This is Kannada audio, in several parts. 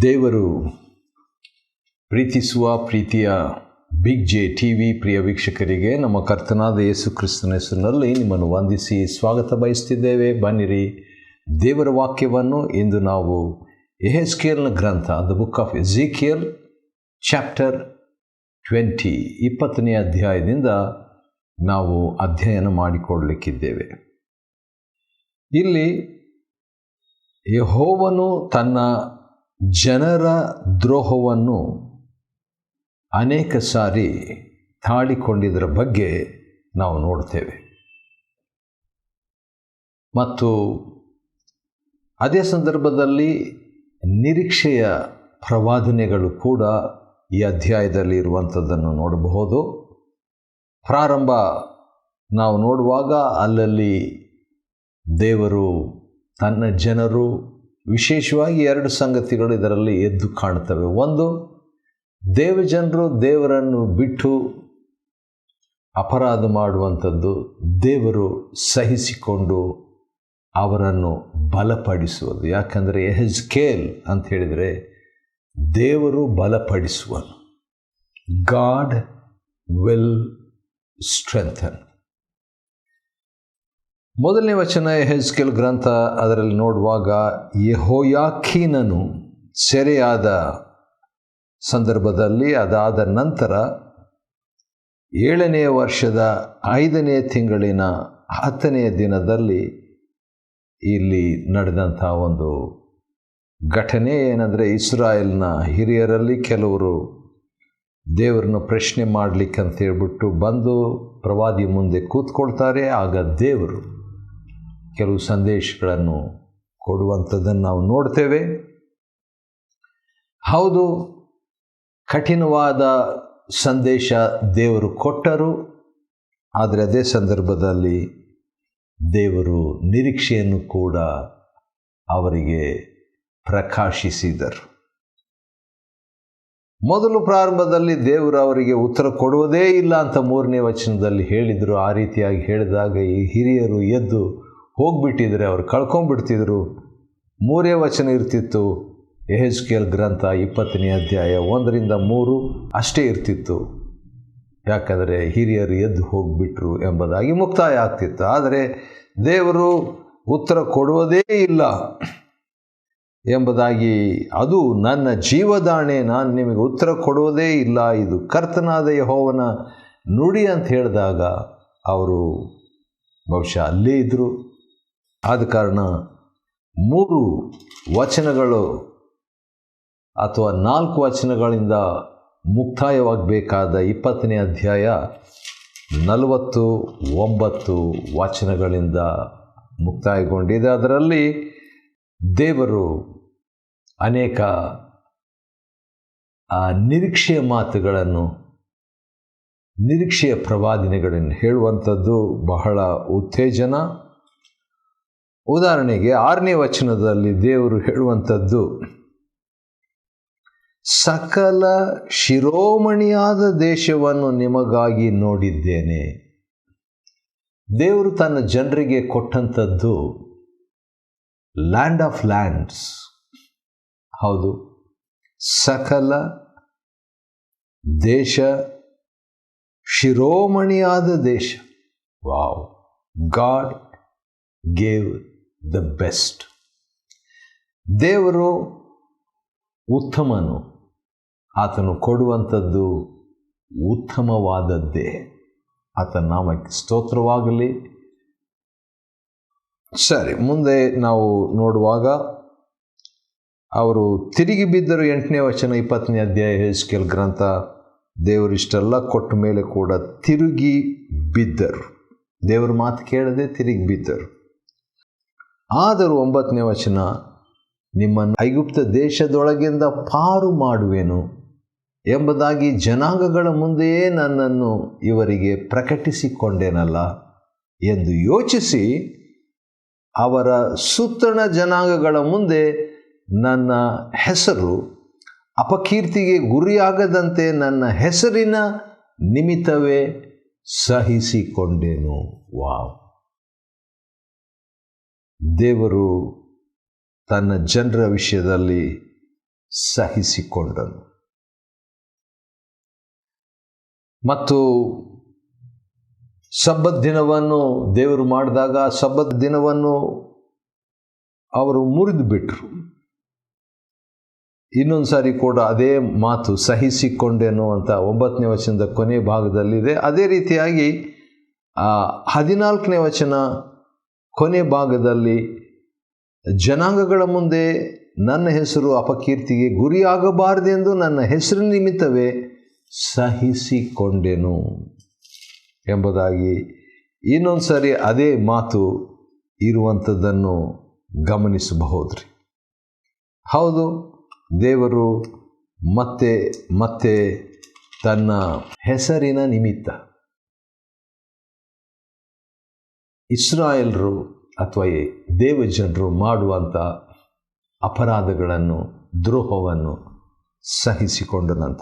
ದೇವರು ಪ್ರೀತಿಸುವ ಪ್ರೀತಿಯ ಬಿಗ್ ಜೆ ಟಿ ವಿ ಪ್ರಿಯ ವೀಕ್ಷಕರಿಗೆ ನಮ್ಮ ಕರ್ತನಾದ ಯೇಸು ಕ್ರಿಸ್ತನ ಹೆಸರಿನಲ್ಲಿ ನಿಮ್ಮನ್ನು ವಂದಿಸಿ ಸ್ವಾಗತ ಬಯಸ್ತಿದ್ದೇವೆ. ಬನ್ನಿರಿ, ದೇವರ ವಾಕ್ಯವನ್ನು ಇಂದು ನಾವು ಯೆಹೆಜ್ಕೇಲನ ಗ್ರಂಥ ದ ಬುಕ್ ಆಫ್ ಎಝೆಕಿಯಲ್ ಚಾಪ್ಟರ್ 20 ಅಧ್ಯಾಯದಿಂದ ನಾವು ಅಧ್ಯಯನ ಮಾಡಿಕೊಳ್ಳಲಿಕ್ಕಿದ್ದೇವೆ. ಇಲ್ಲಿ ಯೆಹೋವನು ತನ್ನ ಜನರ ದ್ರೋಹವನ್ನು ಅನೇಕ ಸಾರಿ ತಾಳಿಕೊಂಡಿದ್ದರ ಬಗ್ಗೆ ನಾವು ನೋಡ್ತೇವೆ ಮತ್ತು ಅದೇ ಸಂದರ್ಭದಲ್ಲಿ ನಿರೀಕ್ಷೆಯ ಪ್ರವಾದನೆಗಳು ಕೂಡ ಈ ಅಧ್ಯಾಯದಲ್ಲಿ ಇರುವಂಥದ್ದನ್ನು ನೋಡಬಹುದು. ಪ್ರಾರಂಭ ನಾವು ನೋಡುವಾಗ ಅಲ್ಲಲ್ಲಿ ದೇವರು ತನ್ನ ಜನರು ವಿಶೇಷವಾಗಿ ಎರಡು ಸಂಗತಿಗಳು ಇದರಲ್ಲಿ ಎದ್ದು ಕಾಣುತ್ತವೆ. ಒಂದು, ದೇವಜನರು ದೇವರನ್ನು ಬಿಟ್ಟು ಅಪರಾಧ ಮಾಡುವಂಥದ್ದು ದೇವರು ಸಹಿಸಿಕೊಂಡು ಅವರನ್ನು ಬಲಪಡಿಸುವುದು. ಯಾಕಂದರೆ ಯೆಹೆಜ್ಕೇಲ್ ಅಂತ ಹೇಳಿದರೆ ದೇವರು ಬಲಪಡಿಸುವನು. God will strengthen. ಮೊದಲನೇ ವಚನ ಯೆಹೆಜ್ಕೇಲ್ ಗ್ರಂಥ, ಅದರಲ್ಲಿ ನೋಡುವಾಗ ಯೆಹೋಯಾಖೀನನು ಸೆರೆಯಾದ ಸಂದರ್ಭದಲ್ಲಿ, ಅದಾದ ನಂತರ 7ನೇ ವರ್ಷದ 5ನೇ ತಿಂಗಳಿನ 10ನೇ ದಿನದಲ್ಲಿ ಇಲ್ಲಿ ನಡೆದಂಥ ಒಂದು ಘಟನೆ ಏನಂದರೆ, ಇಸ್ರಾಯೇಲ್ನ ಹಿರಿಯರಲ್ಲಿ ಕೆಲವರು ದೇವರನ್ನು ಪ್ರಶ್ನೆ ಮಾಡಲಿಕ್ಕೆ ಅಂತ ಹೇಳ್ಬಿಟ್ಟು ಬಂದು ಪ್ರವಾದಿ ಮುಂದೆ ಕೂತ್ಕೊಳ್ತಾರೆ. ಆಗ ದೇವರು ಕೆಲವು ಸಂದೇಶಗಳನ್ನು ಕೊಡುವಂಥದ್ದನ್ನು ನಾವು ನೋಡ್ತೇವೆ. ಹೌದು, ಕಠಿಣವಾದ ಸಂದೇಶ ದೇವರು ಕೊಟ್ಟರು, ಆದರೆ ಅದೇ ಸಂದರ್ಭದಲ್ಲಿ ದೇವರು ನಿರೀಕ್ಷೆಯನ್ನು ಕೂಡ ಅವರಿಗೆ ಪ್ರಕಾಶಿಸಿದರು. ಮೊದಲು ಪ್ರಾರಂಭದಲ್ಲಿ ದೇವರು ಅವರಿಗೆ ಉತ್ತರ ಕೊಡುವುದೇ ಇಲ್ಲ ಅಂತ 3ನೇ ವಚನದಲ್ಲಿ ಹೇಳಿದರು. ಆ ರೀತಿಯಾಗಿ ಹೇಳಿದಾಗ ಈ ಹಿರಿಯರು ಎದ್ದು ಹೋಗಿಬಿಟ್ಟಿದ್ರೆ ಅವರು ಕಳ್ಕೊಂಡ್ಬಿಡ್ತಿದ್ರು. 3ನೇ ವಚನ ಇರ್ತಿತ್ತು. ಯೆಹೆಜ್ಕೇಲ್ ಗ್ರಂಥ 20ನೇ ಅಧ್ಯಾಯ 1-3 ಅಷ್ಟೇ ಇರ್ತಿತ್ತು. ಯಾಕಂದರೆ ಹಿರಿಯರು ಎದ್ದು ಹೋಗಿಬಿಟ್ರು ಎಂಬುದಾಗಿ ಮುಕ್ತಾಯ ಆಗ್ತಿತ್ತು. ಆದರೆ ದೇವರು ಉತ್ತರ ಕೊಡುವುದೇ ಇಲ್ಲ ಎಂಬುದಾಗಿ, ಅದು ನನ್ನ ಜೀವದಾಣೆ, ನಾನು ನಿಮಗೆ ಉತ್ತರ ಕೊಡುವುದೇ ಇಲ್ಲ, ಇದು ಕರ್ತನಾದ ಯೆಹೋವನ ನುಡಿ ಅಂತ ಹೇಳಿದಾಗ ಅವರು ಬಹುಶಃ ಅಲ್ಲೇ ಇದ್ದರು. ಆದ ಕಾರಣ 3 ವಚನಗಳು ಅಥವಾ 4 ವಚನಗಳಿಂದ ಮುಕ್ತಾಯವಾಗಬೇಕಾದ 20ನೇ ಅಧ್ಯಾಯ 49 ವಚನಗಳಿಂದ ಮುಕ್ತಾಯಗೊಂಡಿದೆ. ಅದರಲ್ಲಿ ದೇವರು ಅನೇಕ ನಿರೀಕ್ಷೆಯ ಮಾತುಗಳನ್ನು, ನಿರೀಕ್ಷೆಯ ಪ್ರವಾದನೆಗಳನ್ನು ಹೇಳುವಂಥದ್ದು ಬಹಳ ಉತ್ತೇಜನ. ಉದಾಹರಣೆಗೆ 6ನೇ ವಚನದಲ್ಲಿ ದೇವರು ಹೇಳುವಂಥದ್ದು, ಸಕಲ ಶಿರೋಮಣಿಯಾದ ದೇಶವನ್ನು ನಿಮಗಾಗಿ ನೋಡಿದ್ದೇನೆ. ದೇವರು ತನ್ನ ಜನರಿಗೆ ಕೊಟ್ಟಂಥದ್ದು ಲ್ಯಾಂಡ್ ಆಫ್ ಲ್ಯಾಂಡ್ಸ್. ಹೌದು, ಸಕಲ ದೇಶ, ಶಿರೋಮಣಿಯಾದ ದೇಶ. Wow, god gave the best. ದೇವರು ಉತ್ತಮನು, ಆತನು ಕೊಡುವಂಥದ್ದು ಉತ್ತಮವಾದದ್ದೇ. ಆತನ ನಾಮಕ್ಕೆ ಸ್ತೋತ್ರವಾಗಲಿ. ಸರಿ, ಮುಂದೆ ನಾವು ನೋಡುವಾಗ ಅವರು ತಿರುಗಿ ಬಿದ್ದರು. 8ನೇ ವಚನ 20ನೇ ಅಧ್ಯಾಯ ಯೆಹೆಜ್ಕೇಲ್ ಗ್ರಂಥ. ದೇವರು ಇಷ್ಟೆಲ್ಲ ಕೊಟ್ಟ ಮೇಲೆ ಕೂಡ ತಿರುಗಿ ಬಿದ್ದರು. ದೇವರ ಮಾತು ಕೇಳದೆ ತಿರುಗಿ ಬಿದ್ದರು. ಆದರೂ 9ನೇ ವಚನ, ನಿಮ್ಮನ್ನು ಐಗುಪ್ತ ದೇಶದೊಳಗಿಂದ ಪಾರು ಮಾಡುವೆನು ಎಂಬುದಾಗಿ ಜನಾಂಗಗಳ ಮುಂದೆಯೇ ನನ್ನನ್ನು ಇವರಿಗೆ ಪ್ರಕಟಿಸಿಕೊಂಡೇನಲ್ಲ ಎಂದು ಯೋಚಿಸಿ, ಅವರ ಸುತ್ತಣ ಜನಾಂಗಗಳ ಮುಂದೆ ನನ್ನ ಹೆಸರು ಅಪಕೀರ್ತಿಗೆ ಗುರಿಯಾಗದಂತೆ ನನ್ನ ಹೆಸರಿನ ನಿಮಿತ್ತವೇ ಸಹಿಸಿಕೊಂಡೆನು. ವಾವ್, ದೇವರು ತನ್ನ ಜನರ ವಿಷಯದಲ್ಲಿ ಸಹಿಸಿಕೊಂಡನು. ಮತ್ತು ಸಬ್ಬತ್ ದಿನವನ್ನು ದೇವರು ಮಾಡಿದಾಗ ಸಬ್ಬತ್ ದಿನವನ್ನು ಅವರು ಮುರಿದು ಬಿಟ್ಟರು. ಇನ್ನೊಂದು ಸಾರಿ ಕೂಡ ಅದೇ ಮಾತು ಸಹಿಸಿಕೊಂಡೆನು ಅಂತ 9ನೇ ವಚನದ ಕೊನೆ ಭಾಗದಲ್ಲಿದೆ. ಅದೇ ರೀತಿಯಾಗಿ 14ನೇ ವಚನ ಕೊನೆ ಭಾಗದಲ್ಲಿ ಜನಾಂಗಗಳ ಮುಂದೆ ನನ್ನ ಹೆಸರು ಅಪಕೀರ್ತಿಗೆ ಗುರಿಯಾಗಬಾರದೆಂದು ನನ್ನ ಹೆಸರಿನ ನಿಮಿತ್ತವೇ ಸಹಿಸಿಕೊಂಡೆನು ಎಂಬುದಾಗಿ ಇನ್ನೊಂದು ಸಾರಿ ಅದೇ ಮಾತು ಇರುವಂಥದ್ದನ್ನು ಗಮನಿಸಬಹುದ್ರಿ. ಹೌದು, ದೇವರು ಮತ್ತೆ ಮತ್ತೆ ತನ್ನ ಹೆಸರಿನ ನಿಮಿತ್ತ ಇಸ್ರಾಯೇಲರು ಅಥವಾ ದೇವಜನರು ಮಾಡುವಂಥ ಅಪರಾಧಗಳನ್ನು, ದ್ರೋಹವನ್ನು ಸಹಿಸಿಕೊಂಡನಂತ.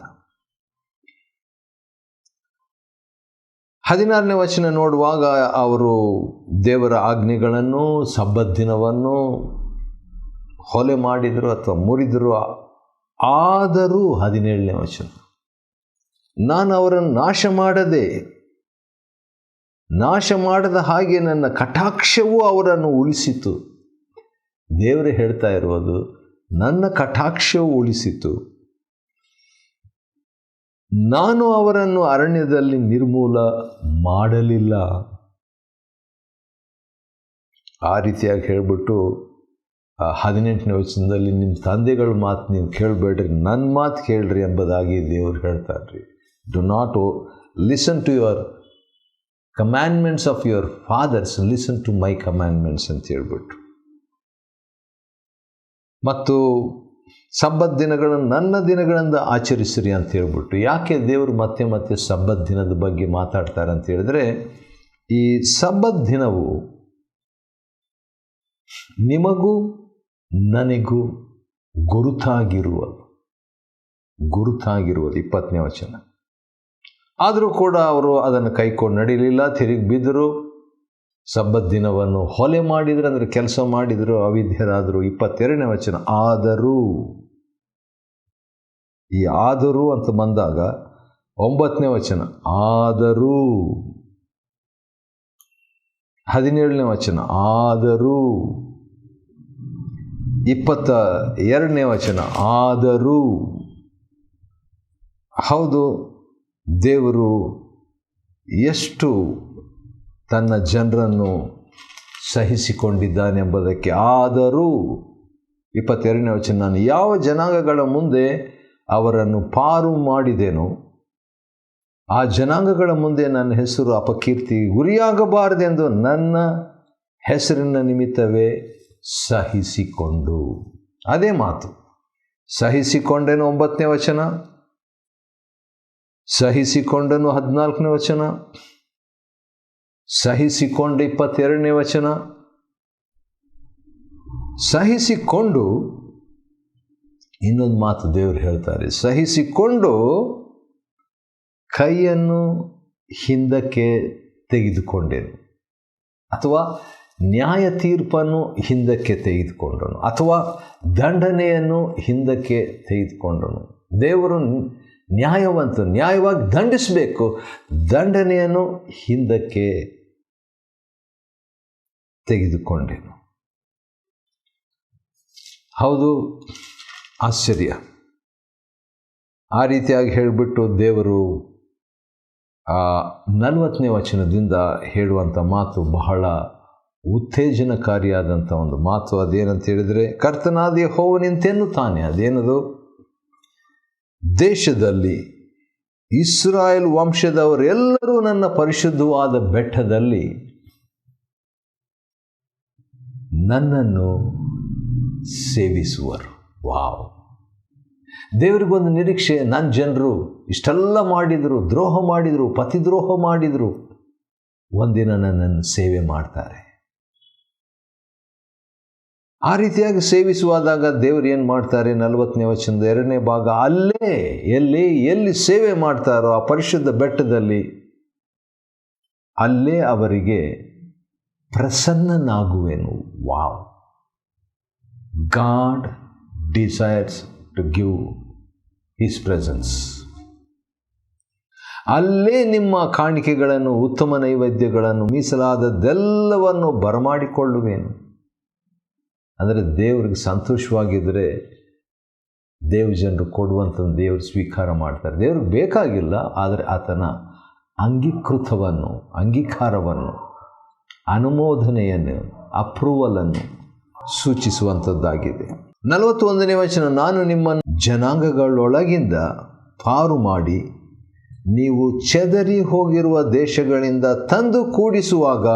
16ನೇ ವಚನ ನೋಡುವಾಗ ಅವರು ದೇವರ ಆಜ್ಞೆಗಳನ್ನು, ಸಬ್ಬತ್ ದಿನವನ್ನು ಹೊಲೆ ಮಾಡಿದರು ಅಥವಾ ಮುರಿದರು. ಆದರೂ 17ನೇ ವಚನ, ನಾನು ಅವರನ್ನು ನಾಶ ಮಾಡದ ಹಾಗೆ ನನ್ನ ಕಟಾಕ್ಷವು ಅವರನ್ನು ಉಳಿಸಿತು. ದೇವರೇ ಹೇಳ್ತಾ ಇರುವುದು, ನನ್ನ ಕಟಾಕ್ಷವು ಉಳಿಸಿತು, ನಾನು ಅವರನ್ನು ಅರಣ್ಯದಲ್ಲಿ ನಿರ್ಮೂಲ ಮಾಡಲಿಲ್ಲ. ಆ ರೀತಿಯಾಗಿ ಹೇಳಿಬಿಟ್ಟು 18ನೇ ವಚನದಲ್ಲಿ ನಿಮ್ಮ ತಂದೆಗಳ ಮಾತು ನೀವು ಕೇಳಬೇಡ್ರಿ, ನನ್ನ ಮಾತು ಕೇಳ್ರಿ ಎಂಬುದಾಗಿ ದೇವರು ಹೇಳ್ತಾರೆ. Do not listen to your commandments of your fathers, listen to my commandments ಅಂತ ಹೇಳ್ಬಿಟ್ಟು. ಮತ್ತು ಸಬ್ಬತ್ ದಿನಗಳನ್ನು ನನ್ನ ದಿನಗಳಿಂದ ಆಚರಿಸಿರಿ ಅಂತ ಹೇಳ್ಬಿಟ್ಟು. ಯಾಕೆ ದೇವರು ಮತ್ತೆ ಮತ್ತೆ ಸಬ್ಬತ್ ದಿನದ ಬಗ್ಗೆ ಮಾತಾಡ್ತಾರೆ ಅಂತ ಹೇಳಿದ್ರೆ, ಈ ಸಬ್ಬತ್ ದಿನವು ನಿಮಗೂ ನನಗೂ ಗುರುತಾಗಿರುವುದು 20ನೇ ವಚನ. ಆದರೂ ಕೂಡ ಅವರು ಅದನ್ನು ಕೈಕೊಂಡು ನಡೀಲಿಲ್ಲ, ತಿರುಗಿ ಬಿದ್ದರು. ಸಬ್ಬತ್ ದಿನವನ್ನು ಹೊಲೆ ಮಾಡಿದ್ರು, ಅಂದರೆ ಕೆಲಸ ಮಾಡಿದರು, ಅವಿದ್ಯರಾದರು. 22ನೇ ವಚನ, ಆದರೂ. ಈ ಆದರೂ ಅಂತ ಬಂದಾಗ 9ನೇ ವಚನ ಆದರೂ, 17ನೇ ವಚನ ಆದರೂ, 22ನೇ ವಚನ ಆದರೂ. ಹೌದು, ದೇವರು ಎಷ್ಟು ತನ್ನ ಜನರನ್ನು ಸಹಿಸಿಕೊಂಡಿದ್ದಾನೆಂಬುದಕ್ಕೆ. ಆದರೂ 22ನೇ ವಚನ, ನಾನು ಯಾವ ಜನಾಂಗಗಳ ಮುಂದೆ ಅವರನ್ನು ಪಾರು ಮಾಡಿದೆನೋ ಆ ಜನಾಂಗಗಳ ಮುಂದೆ ನನ್ನ ಹೆಸರು ಅಪಕೀರ್ತಿ ಗುರಿಯಾಗಬಾರದೆಂದು ನನ್ನ ಹೆಸರಿನ ನಿಮಿತ್ತವೇ ಸಹಿಸಿಕೊಂಡು. ಅದೇ ಮಾತು ಸಹಿಸಿಕೊಂಡೆನು 9ನೇ ವಚನ, ಸಹಿಸಿಕೊಂಡನು 14ನೇ ವಚನ, ಸಹಿಸಿಕೊಂಡು 22ನೇ ವಚನ. ಸಹಿಸಿಕೊಂಡು ಇನ್ನೊಂದು ಮಾತು ದೇವರು ಹೇಳ್ತಾರೆ, ಸಹಿಸಿಕೊಂಡು ಕೈಯನ್ನು ಹಿಂದಕ್ಕೆ ತೆಗೆದುಕೊಂಡೆನು, ಅಥವಾ ನ್ಯಾಯ ತೀರ್ಪನ್ನು ಹಿಂದಕ್ಕೆ ತೆಗೆದುಕೊಂಡನು, ಅಥವಾ ದಂಡನೆಯನ್ನು ಹಿಂದಕ್ಕೆ ತೆಗೆದುಕೊಂಡನು. ದೇವರು ನ್ಯಾಯವಾಗಿ ದಂಡಿಸಬೇಕು, ದಂಡನೆಯನ್ನು ಹಿಂದಕ್ಕೆ ತೆಗೆದುಕೊಂಡೆನು. ಹೌದು, ಆಶ್ಚರ್ಯ. ಆ ರೀತಿಯಾಗಿ ಹೇಳಿಬಿಟ್ಟು ದೇವರು 40ನೇ ವಚನದಿಂದ ಹೇಳುವಂಥ ಮಾತು ಬಹಳ ಉತ್ತೇಜನಕಾರಿಯಾದಂಥ ಒಂದು ಮಾತು. ಅದೇನಂತ ಹೇಳಿದರೆ, ಕರ್ತನಾದ ಯೆಹೋವನಿಂತೆನ್ನುತ್ತಾನೆ. ಅದೇನದು? ದೇಶದಲ್ಲಿ ಇಸ್ರಾಯೇಲ್ ವಂಶದವರೆಲ್ಲರೂ ನನ್ನ ಪರಿಶುದ್ಧವಾದ ಬೆಟ್ಟದಲ್ಲಿ ನನ್ನನ್ನು ಸೇವಿಸುವರು. ವಾವ್! ದೇವರಿಗೊಂದು ನಿರೀಕ್ಷೆ. ನನ್ನ ಜನರು ಇಷ್ಟೆಲ್ಲ ಮಾಡಿದರು, ದ್ರೋಹ ಮಾಡಿದರು, ಪತಿದ್ರೋಹ ಮಾಡಿದರು, ಒಂದಿನ ನನ್ನನ್ನು ಸೇವೆ ಮಾಡ್ತಾರೆ. ಆ ರೀತಿಯಾಗಿ ಸೇವಿಸುವಾದಾಗ ದೇವರು ಏನು ಮಾಡ್ತಾರೆ? 40ನೇ ವಚನದ 2ನೇ ಭಾಗ, ಅಲ್ಲೇ ಎಲ್ಲಿ ಸೇವೆ ಮಾಡ್ತಾರೋ ಆ ಪರಿಶುದ್ಧ ಬೆಟ್ಟದಲ್ಲಿ ಅಲ್ಲೇ ಅವರಿಗೆ ಪ್ರಸನ್ನನಾಗುವೆನು. Wow! God desires to give his presence. ಅಲ್ಲೇ ನಿಮ್ಮ ಕಾಣಿಕೆಗಳನ್ನು, ಉತ್ತಮ ನೈವೇದ್ಯಗಳನ್ನು, ಮೀಸಲಾದದ್ದೆಲ್ಲವನ್ನು ಬರಮಾಡಿಕೊಳ್ಳುವೇನು. ಅಂದರೆ ದೇವರಿಗೆ ಸಂತೋಷವಾಗಿದ್ದರೆ ದೇವಜನರು ಕೊಡುವಂಥದ್ದು ದೇವರು ಸ್ವೀಕಾರ ಮಾಡ್ತಾರೆ. ದೇವ್ರಿಗೆ ಬೇಕಾಗಿಲ್ಲ, ಆದರೆ ಆತನ ಅಂಗೀಕಾರವನ್ನು, ಅನುಮೋದನೆಯನ್ನು, ಅಪ್ರೂವಲನ್ನು ಸೂಚಿಸುವಂಥದ್ದಾಗಿದೆ. 41ನೇ ವಚನ, ನಾನು ನಿಮ್ಮನ್ನು ಜನಾಂಗಗಳೊಳಗಿಂದ ಪಾರು ಮಾಡಿ ನೀವು ಚೆದರಿ ಹೋಗಿರುವ ದೇಶಗಳಿಂದ ತಂದು ಕೂಡಿಸುವಾಗ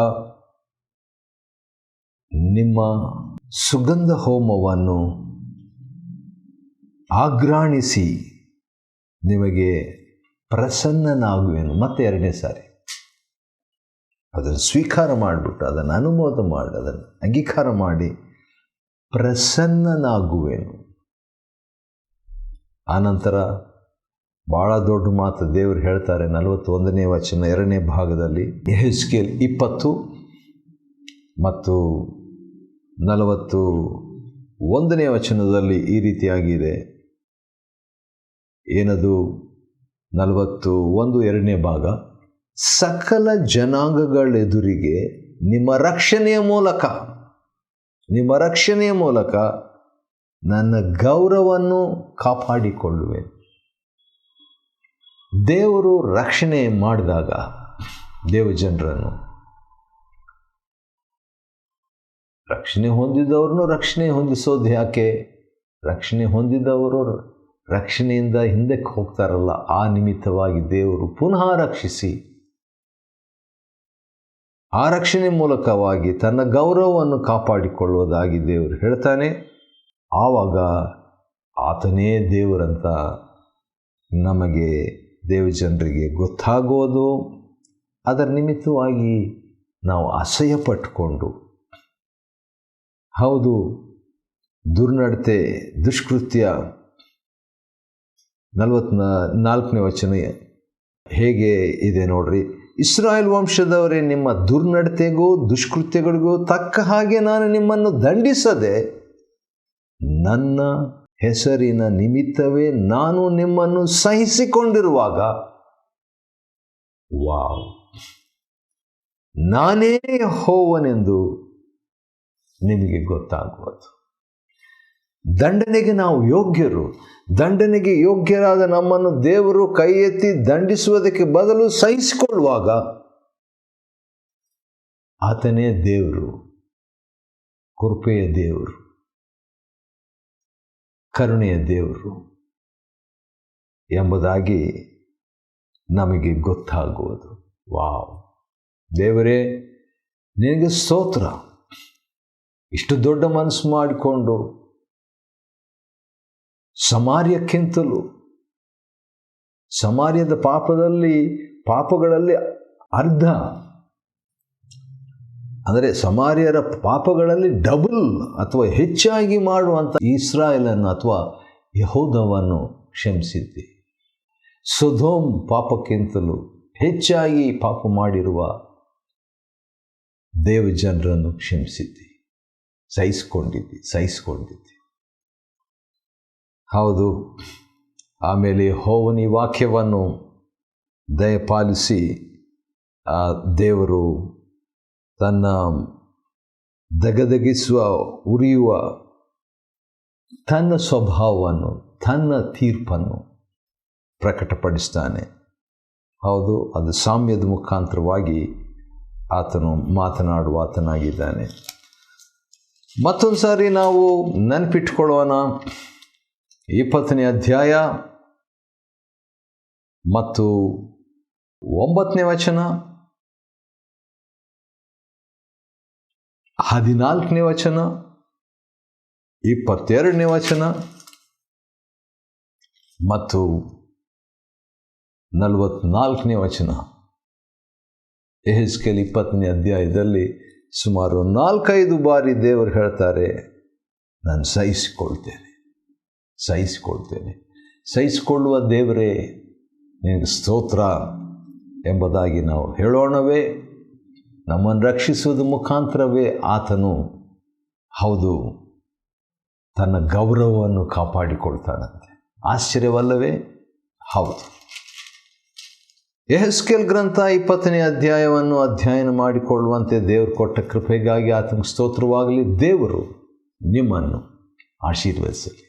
ನಿಮ್ಮ ಸುಗಂಧ ಹೋಮವನ್ನು ಆಘ್ರಾಣಿಸಿ ನಿಮಗೆ ಪ್ರಸನ್ನನಾಗುವೆನು. ಮತ್ತೆ 2ನೇ ಸಾರಿ ಅದನ್ನು ಸ್ವೀಕಾರ ಮಾಡಿಬಿಟ್ಟು, ಅದನ್ನು ಅನುಮೋದ ಮಾಡಿ, ಅದನ್ನು ಅಂಗೀಕಾರ ಮಾಡಿ ಪ್ರಸನ್ನನಾಗುವೆನು. ಆನಂತರ ಭಾಳ ದೊಡ್ಡ ಮಾತು ದೇವರು ಹೇಳ್ತಾರೆ. 41ನೇ ವಚನ 2ನೇ ಭಾಗದಲ್ಲಿ ಯೆಹೆಜ್ಕೇಲ್ 20 ಮತ್ತು 41ನೇ ವಚನದಲ್ಲಿ ಈ ರೀತಿಯಾಗಿದೆ. ಏನದು? 41 2ನೇ ಭಾಗ, ಸಕಲ ಜನಾಂಗಗಳೆದುರಿಗೆ ನಿಮ್ಮ ರಕ್ಷಣೆಯ ಮೂಲಕ ನನ್ನ ಗೌರವವನ್ನು ಕಾಪಾಡಿಕೊಳ್ಳುವೆ. ದೇವರು ರಕ್ಷಣೆ ಮಾಡಿದಾಗ ದೇವಜನರನ್ನು, ರಕ್ಷಣೆ ಹೊಂದಿದವ್ರನ್ನು ರಕ್ಷಣೆ ಹೊಂದಿಸೋದು ಯಾಕೆ? ರಕ್ಷಣೆ ಹೊಂದಿದವರು ರಕ್ಷಣೆಯಿಂದ ಹಿಂದಕ್ಕೆ ಹೋಗ್ತಾರಲ್ಲ, ಆ ನಿಮಿತ್ತವಾಗಿ ದೇವರು ಪುನಃ ರಕ್ಷಿಸಿ ಆ ರಕ್ಷಣೆ ಮೂಲಕವಾಗಿ ತನ್ನ ಗೌರವವನ್ನು ಕಾಪಾಡಿಕೊಳ್ಳುವುದಾಗಿ ದೇವರು ಹೇಳ್ತಾನೆ. ಆವಾಗ ಆತನೇ ದೇವರಂತ ನಮಗೆ ದೇವಜನರಿಗೆ ಗೊತ್ತಾಗೋದು. ಅದರ ನಿಮಿತ್ತವಾಗಿ ನಾವು ಅಸಹ್ಯ ಪಟ್ಟುಕೊಂಡು, ಹೌದು, ದುರ್ನಡತೆ, ದುಷ್ಕೃತ್ಯ. 44ನೇ ವಚನ ಹೇಗೆ ಇದೆ ನೋಡ್ರಿ. ಇಸ್ರಾಯೇಲ್ ವಂಶದವರೇ, ನಿಮ್ಮ ದುರ್ನಡತೆಗೂ ದುಷ್ಕೃತ್ಯಗಳಿಗೂ ತಕ್ಕ ಹಾಗೆ ನಾನು ನಿಮ್ಮನ್ನು ದಂಡಿಸದೆ ನನ್ನ ಹೆಸರಿನ ನಿಮಿತ್ತವೇ ನಾನು ನಿಮ್ಮನ್ನು ಸಹಿಸಿಕೊಂಡಿರುವಾಗ, ವಾವ್, ನಾನೇ ಯೆಹೋವನೆಂದು ನಿಮಗೆ ಗೊತ್ತಾಗುವುದು. ದಂಡನೆಗೆ ನಾವು ಯೋಗ್ಯರು. ದಂಡನೆಗೆ ಯೋಗ್ಯರಾದ ನಮ್ಮನ್ನು ದೇವರು ಕೈ ಎತ್ತಿ ದಂಡಿಸುವುದಕ್ಕೆ ಬದಲು ಸಹಿಸಿಕೊಳ್ಳುವಾಗ ಆತನೇ ದೇವರು, ಕೃಪೆಯ ದೇವರು, ಕರುಣೆಯ ದೇವರು ಎಂಬುದಾಗಿ ನಮಗೆ ಗೊತ್ತಾಗುವುದು. ವಾವ್, ದೇವರೇ ನಿನಗೆ ಸ್ತೋತ್ರ. ಇಷ್ಟು ದೊಡ್ಡ ಮನಸ್ಸು ಮಾಡಿಕೊಂಡು ಸಮಾರ್ಯದ ಪಾಪಗಳಲ್ಲಿ ಅರ್ಧ, ಅಂದರೆ ಸಮಾರ್ಯರ ಪಾಪಗಳಲ್ಲಿ ಡಬಲ್ ಅಥವಾ ಹೆಚ್ಚಾಗಿ ಮಾಡುವಂಥ ಇಸ್ರಾಯೇಲನ್ನು ಅಥವಾ ಯೆಹೂದವನ್ನು ಕ್ಷಮಿಸಿದ್ದಿ. ಸೊದೋಮ್ ಪಾಪಕ್ಕಿಂತಲೂ ಹೆಚ್ಚಾಗಿ ಪಾಪ ಮಾಡಿರುವ ದೇವಜನರನ್ನು ಕ್ಷಮಿಸಿದ್ದಿ, ಸಹಿಸಿಕೊಂಡಿದ್ದಿ. ಹೌದು. ಆಮೇಲೆ ಯೆಹೋವನ ವಾಕ್ಯವನ್ನು ದಯಪಾಲಿಸಿ ದೇವರು ತನ್ನ ದಗದಗಿಸುವ, ಉರಿಯುವ ತನ್ನ ಸ್ವಭಾವವನ್ನು, ತನ್ನ ತೀರ್ಪನ್ನು ಪ್ರಕಟಪಡಿಸ್ತಾನೆ. ಹೌದು, ಅದು ಸಾಮ್ಯದ ಮುಖಾಂತರವಾಗಿ ಆತನು ಮಾತನಾಡುವ ಆತನಾಗಿದ್ದಾನೆ. ಮತ್ತೊಂದು ಸಾರಿ ನಾವು ನೆನಪಿಟ್ಕೊಳ್ಳೋಣ. 20ನೇ ಅಧ್ಯಾಯ ಮತ್ತು 9ನೇ ವಚನ, 14ನೇ ವಚನ, 22ನೇ ವಚನ ಮತ್ತು 44ನೇ ವಚನ. ಯೆಹೆಜ್ಕೇಲ್ 20ನೇ ಅಧ್ಯಾಯದಲ್ಲಿ ಸುಮಾರು 4-5 ಬಾರಿ ದೇವರು ಹೇಳ್ತಾರೆ, ನಾನು ಸಹಿಸಿಕೊಳ್ಳುವ ದೇವರೇ ನಿನಗೆ ಸ್ತೋತ್ರ ಎಂಬುದಾಗಿ ನಾವು ಹೇಳೋಣವೇ. ನಮ್ಮನ್ನು ರಕ್ಷಿಸುವುದ ಮುಖಾಂತರವೇ ಆತನು, ಹೌದು, ತನ್ನ ಗೌರವವನ್ನು ಕಾಪಾಡಿಕೊಳ್ತಾನಂತೆ. ಆಶ್ಚರ್ಯವಲ್ಲವೇ? ಹೌದು. ಯೆಹೆಜ್ಕೇಲ್ ಗ್ರಂಥ 20ನೇ ಅಧ್ಯಾಯವನ್ನು ಅಧ್ಯಯನ ಮಾಡಿಕೊಳ್ಳುವಂತೆ ದೇವರು ಕೊಟ್ಟ ಕೃಪೆಗಾಗಿ ಆತನಿಗೆ ಸ್ತೋತ್ರವಾಗಲಿ. ದೇವರು ನಿಮ್ಮನ್ನು ಆಶೀರ್ವದಿಸಲಿ.